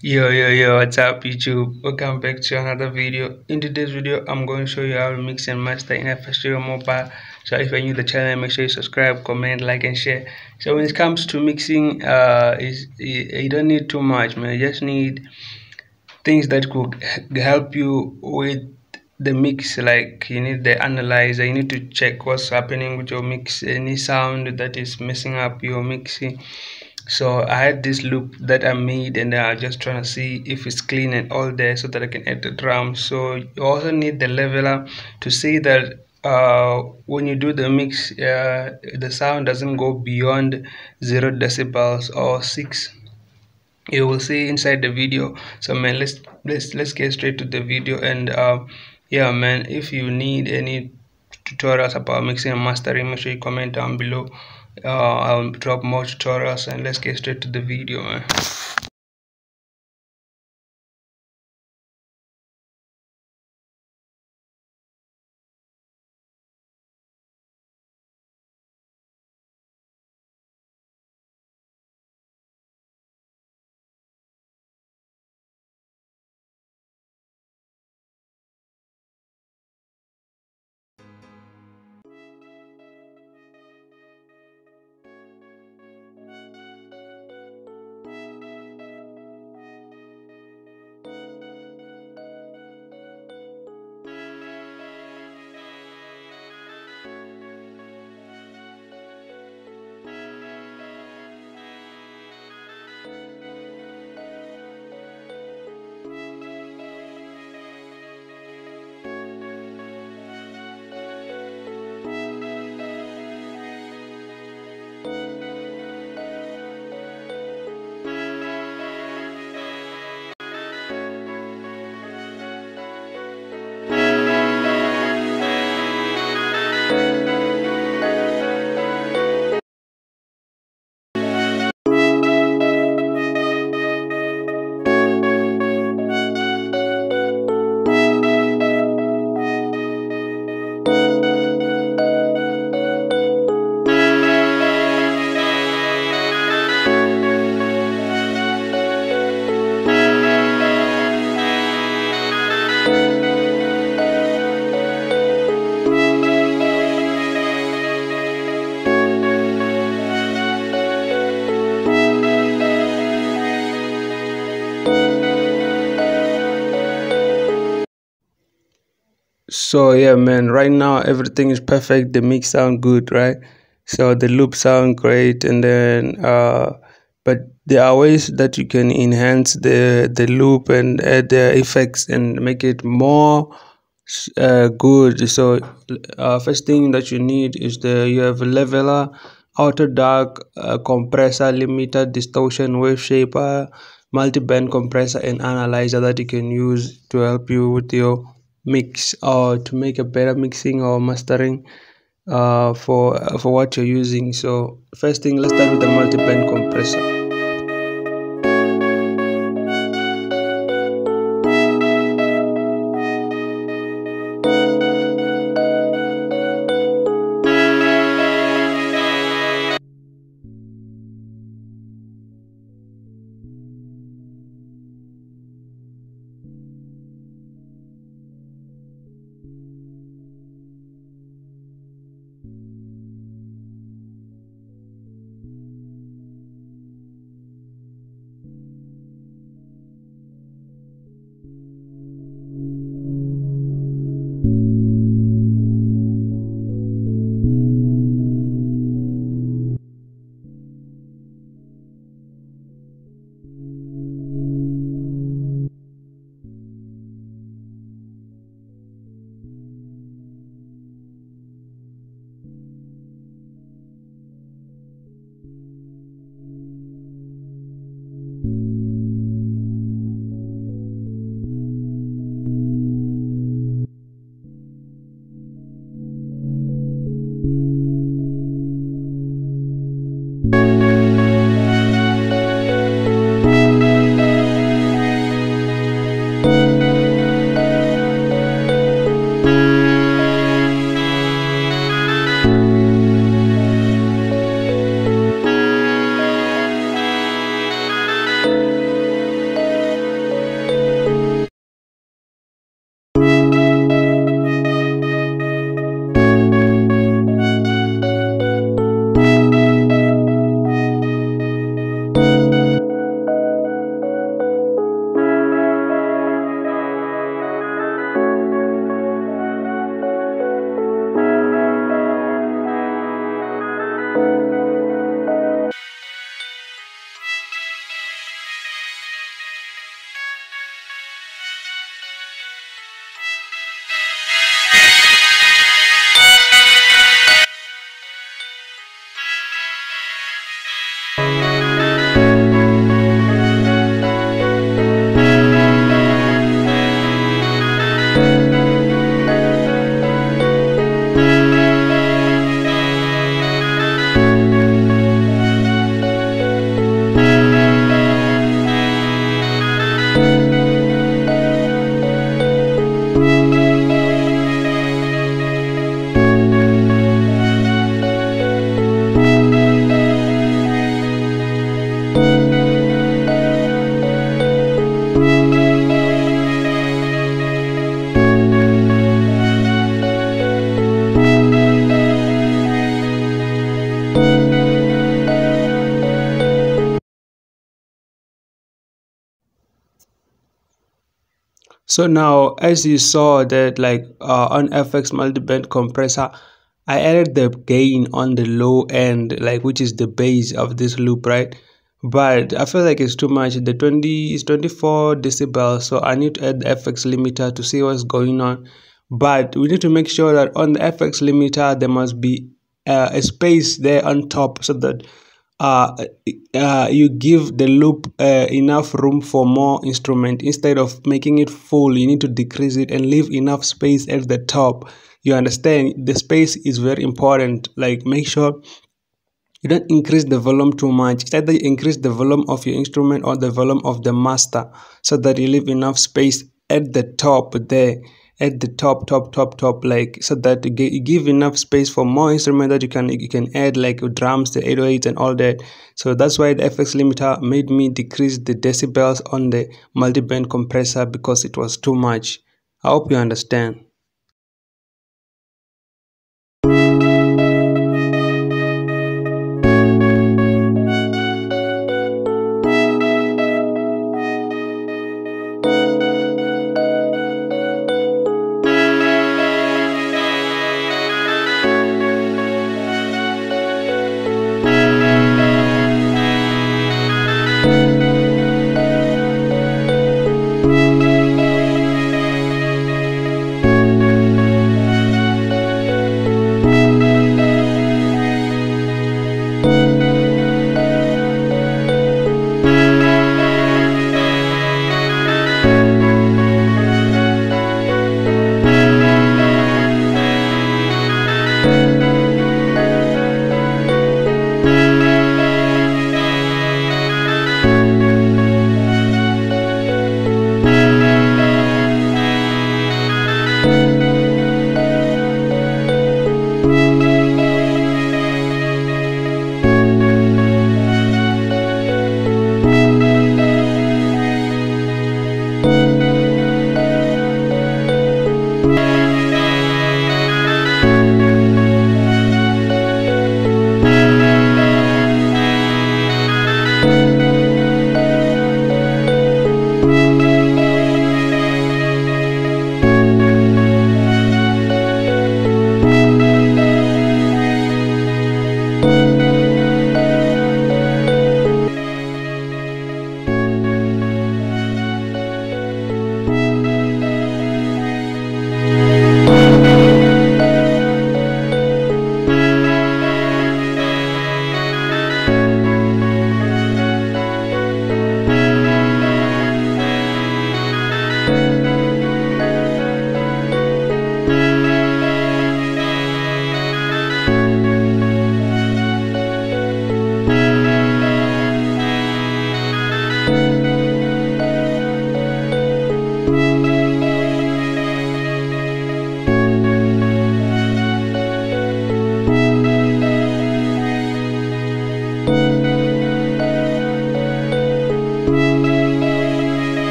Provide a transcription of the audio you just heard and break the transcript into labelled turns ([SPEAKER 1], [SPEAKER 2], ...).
[SPEAKER 1] Yo, what's up, YouTube? Welcome back to another video. In today's video, I'm going to show you how to mix and master in FL Studio Mobile. So if you're new to the channel, make sure you subscribe, comment, like, and share. So when it comes to mixing, you don't need too much, man. You just need things that could help you with the mix. Like you need the analyzer, you need to check what's happening with your mix, any sound that is messing up your mixing. So I had this loop that I made, and I'm just trying to see if it's clean and all there so that I can add the drums. So you also need the leveler to see that when you do the mix, the sound doesn't go beyond 0 decibels or 6. You will see inside the video. So man, let's get straight to the video. And yeah man, if you need any tutorials about mixing and mastering, make sure you comment down below. I'll drop more tutorials, and let's get straight to the video, man. So yeah man, right now everything is perfect. The mix sound good, right? So the loop sound great, and then but there are ways that you can enhance the loop and add the effects and make it more good. So first thing that you need is you have a leveler, auto dark, compressor, limiter, distortion, wave shaper, multi-band compressor, and analyzer that you can use to help you with your mix, or to make a better mixing or mastering for what you're using. So first thing, let's start with the multi-band compressor. So now, as you saw that like on FX multiband compressor, I added the gain on the low end, like which is the base of this loop, right? But I feel like it's too much. The 20 is 24 decibels, so I need to add the FX limiter to see what's going on. But we need to make sure that on the FX limiter there must be a space there on top, so that uh, you give the loop enough room for more instrument. Instead of making it full, you need to decrease it and leave enough space at the top. You understand? The space is very important. Like, make sure you don't increase the volume too much. It's either you increase the volume of your instrument or the volume of the master, so that you leave enough space at the top there, at the top, like, so that you give enough space for more instrument that you can add, like drums, the 808s and all that. So that's why the FX limiter made me decrease the decibels on the multiband compressor, because it was too much. I hope you understand.